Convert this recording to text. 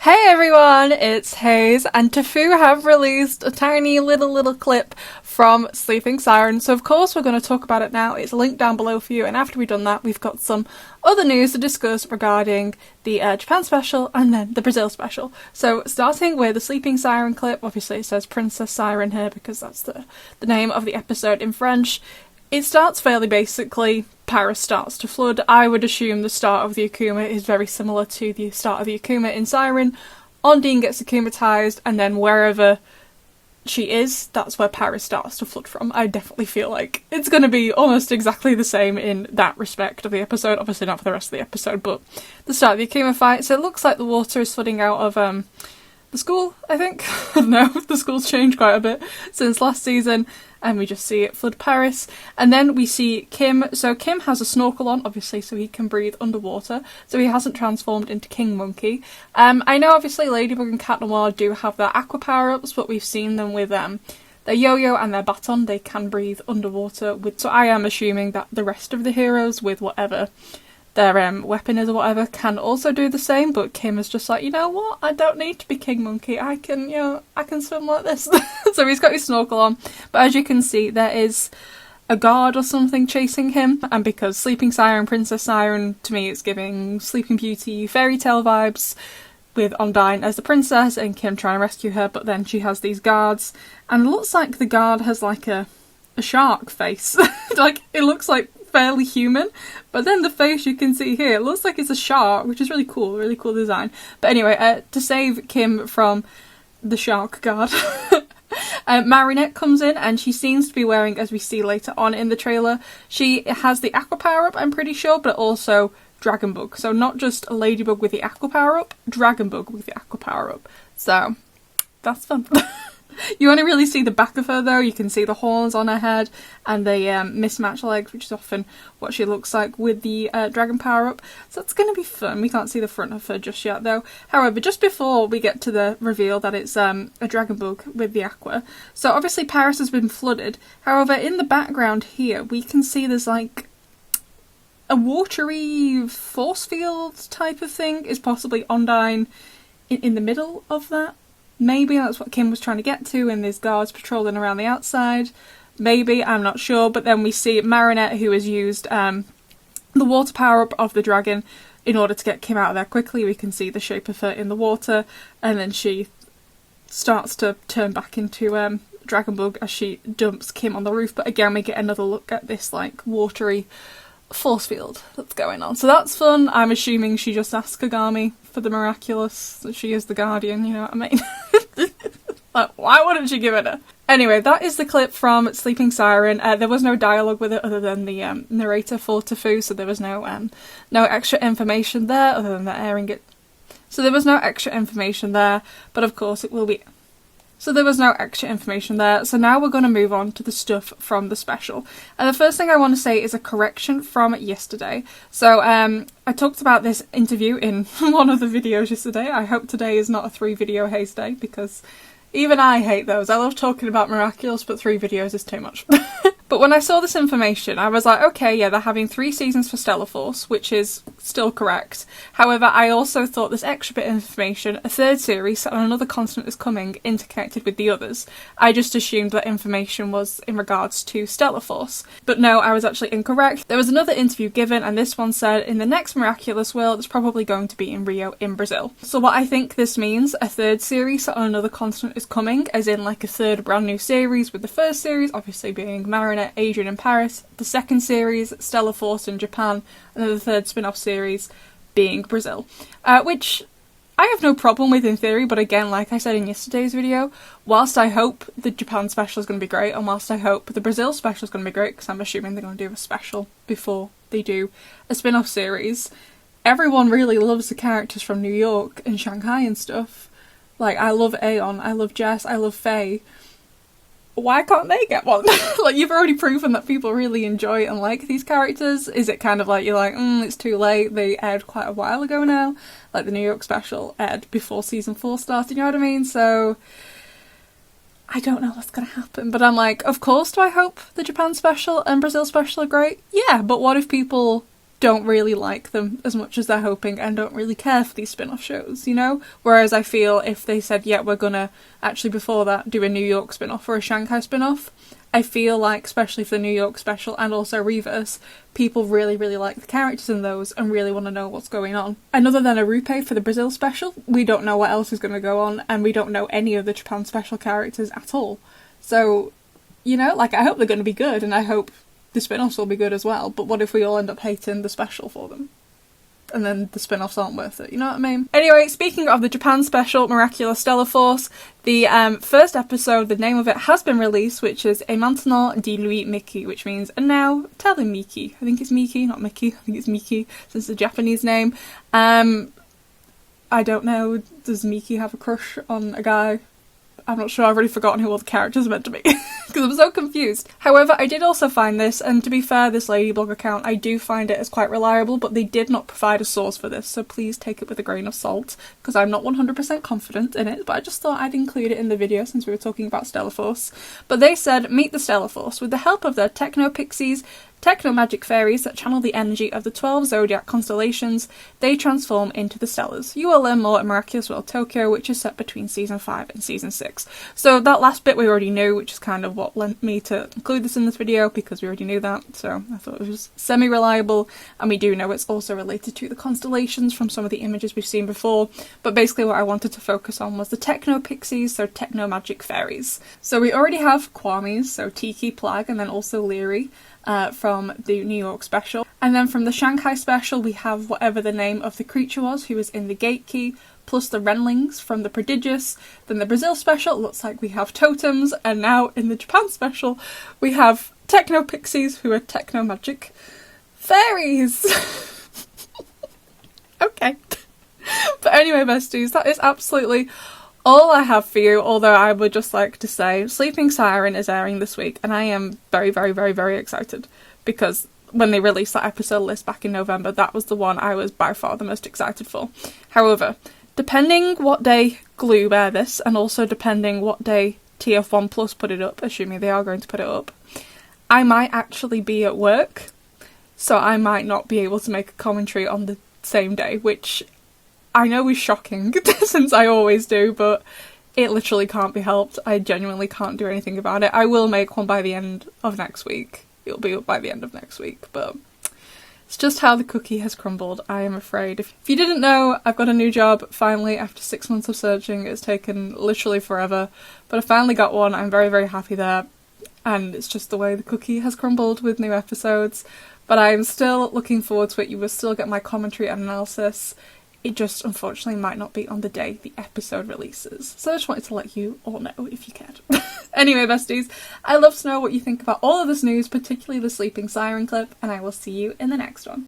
Hey everyone, it's Hayes, and Tofoo have released a tiny little clip from Sleeping Siren, so of course we're going to talk about it now. It's linked down below for you, and after we've done that we've got some other news to discuss regarding the Japan special and then the Brazil special. So starting with the Sleeping Siren clip, obviously it says Princess Siren here because that's the name of the episode in French. It starts fairly basically. Paris starts to flood. I would assume the start of the Akuma is very similar to the start of the Akuma in Siren. Ondine gets akumatized, and then wherever she is, that's where Paris starts to flood from. I definitely feel like it's going to be almost exactly the same in that respect of the episode. Obviously not for the rest of the episode, but the start of the Akuma fight. So it looks like the water is flooding out of the school, I think. I don't know, the school's changed quite a bit since last season, and we just see it flood Paris. And then we see Kim. So Kim has a snorkel on, obviously, so he can breathe underwater, so he hasn't transformed into King Monkey. I know obviously Ladybug and Cat Noir do have their aqua power-ups, but we've seen them with their yo-yo and their baton. They can breathe underwater with, so I am assuming that the rest of the heroes with whatever their weapon is or whatever can also do the same, but Kim is just like, you know what, I don't need to be King Monkey, I can swim like this. So he's got his snorkel on, but as you can see there is a guard or something chasing him, and because Sleeping Siren, Princess Siren, to me it's giving Sleeping Beauty fairy tale vibes, with Ondine as the princess and Kim trying to rescue her, but then she has these guards, and it looks like the guard has like a shark face. Like, it looks like fairly human, but then the face you can see here, it looks like it's a shark, which is really cool design. But anyway, to save Kim from the shark guard, Marinette comes in, and she seems to be wearing, as we see later on in the trailer, she has the aqua power up, I'm pretty sure, but also Dragon Bug. So not just a Ladybug with the aqua power up, Dragon Bug with the aqua power up. So that's fun. You only really see the back of her though. You can see the horns on her head and the mismatched legs, which is often what she looks like with the dragon power up. So it's going to be fun. We can't see the front of her just yet though. However, just before we get to the reveal that it's a dragon bug with the aqua. So obviously Paris has been flooded. However, in the background here, we can see there's like a watery force field type of thing. Is possibly Ondine in the middle of that. Maybe that's what Kim was trying to get to, and there's guards patrolling around the outside. Maybe, I'm not sure. But then we see Marinette, who has used the water power-up of the dragon in order to get Kim out of there quickly. We can see the shape of her in the water, and then she starts to turn back into Dragon Bug as she dumps Kim on the roof. But again, we get another look at this like watery force field that's going on. So that's fun. I'm assuming she just asked Kagami for the Miraculous, that she is the guardian, you know what I mean? Like, why wouldn't she give it her? Anyway, that is the clip from Sleeping Siren. There was no dialogue with it other than the narrator for Tofoo, so there was no extra information there other than the airing it. So there was no extra information there, but of course it will be. So there was no extra information there, so now we're going to move on to the stuff from the special. And the first thing I want to say is a correction from yesterday. So I talked about this interview in one of the videos yesterday. I hope today is not a 3-video Haze day, because even I hate those. I love talking about Miraculous, but 3 videos is too much. But when I saw this information, I was like, okay, yeah, they're having 3 seasons for Stella Force, which is still correct. However, I also thought this extra bit of information, a 3rd series and another continent is coming, interconnected with the others. I just assumed that information was in regards to Stella Force. But no, I was actually incorrect. There was another interview given, and this one said, in the next Miraculous world, it's probably going to be in Rio, in Brazil. So what I think this means, a 3rd series on another continent is coming, as in like a 3rd brand new series, with the 1st series obviously being Marinette, Adrian in Paris, the 2nd series, Stella Force in Japan, and then the 3rd spin-off series being Brazil. Which I have no problem with in theory, but again, like I said in yesterday's video, whilst I hope the Japan special is going to be great, and whilst I hope the Brazil special is going to be great, because I'm assuming they're going to do a special before they do a spin-off series, everyone really loves the characters from New York and Shanghai and stuff. Like, I love Aeon, I love Jess, I love Faye. Why can't they get one? Like, you've already proven that people really enjoy and like these characters. Is it kind of like you're like, it's too late, they aired quite a while ago now? Like, the New York special aired before season 4 started, you know what I mean? So I don't know what's going to happen. But I'm like, of course do I hope the Japan special and Brazil special are great? Yeah, but what if people don't really like them as much as they're hoping and don't really care for these spin-off shows, you know? Whereas I feel if they said, yeah, we're gonna actually before that do a New York spin-off or a Shanghai spin-off, I feel like, especially for the New York special and also Reverse, people really, really like the characters in those and really want to know what's going on. And other than Arupe for the Brazil special, we don't know what else is going to go on, and we don't know any of the Japan special characters at all. So, you know, like, I hope they're going to be good, and I hope the spin-offs will be good as well, but what if we all end up hating the special for them? And then the spin-offs aren't worth it, you know what I mean? Anyway, speaking of the Japan special, Miraculous Stella Force, the first episode, the name of it has been released, which is Et maintenant dis-lui Mickey, which means, and now tell him Miki. I think it's Miki, not Mickey. I think it's Miki, since it's a Japanese name. I don't know, does Miki have a crush on a guy? I'm not sure, I've already forgotten who all the characters are meant to be, because I'm so confused. However, I did also find this, and to be fair, this Ladybug account, I do find it as quite reliable, but they did not provide a source for this, so please take it with a grain of salt, because I'm not 100% confident in it, but I just thought I'd include it in the video since we were talking about Stella Force. But they said, meet the Stella Force. With the help of their techno-pixies, techno-magic fairies that channel the energy of the 12 zodiac constellations, they transform into the Stellas. You will learn more in Miraculous World Tokyo, which is set between Season 5 and Season 6. So that last bit we already knew, which is kind of what lent me to include this in this video, because we already knew that, so I thought it was semi-reliable, and we do know it's also related to the constellations from some of the images we've seen before, but basically what I wanted to focus on was the techno-pixies, so techno-magic fairies. So we already have Kwamis, so Tiki, Plag, and then also Leary, from the New York special. And then from the Shanghai special we have whatever the name of the creature was who was in the gate key, plus the Renlings from the Prodigious. Then the Brazil special looks like we have totems, and now in the Japan special we have techno pixies who are techno magic fairies. Okay. But anyway, besties, that is absolutely all I have for you, although I would just like to say Sleeping Siren is airing this week, and I am very, very, very, very excited, because when they released that episode list back in November, that was the one I was by far the most excited for. However, depending what day Glue air this, and also depending what day TF1 Plus put it up, assuming they are going to put it up, I might actually be at work, so I might not be able to make a commentary on the same day, which I know is shocking, since I always do, but it literally can't be helped. I genuinely can't do anything about it. I will make one by the end of next week. It'll be up by the end of next week, but it's just how the cookie has crumbled, I am afraid. If you didn't know, I've got a new job, finally, after 6 months of searching. It's taken literally forever, but I finally got one. I'm very, very happy there, and it's just the way the cookie has crumbled with new episodes. But I'm still looking forward to it. You will still get my commentary and analysis. It just, unfortunately, might not be on the day the episode releases. So I just wanted to let you all know, if you cared. Anyway, besties, I'd love to know what you think about all of this news, particularly the Sleeping Siren clip, and I will see you in the next one.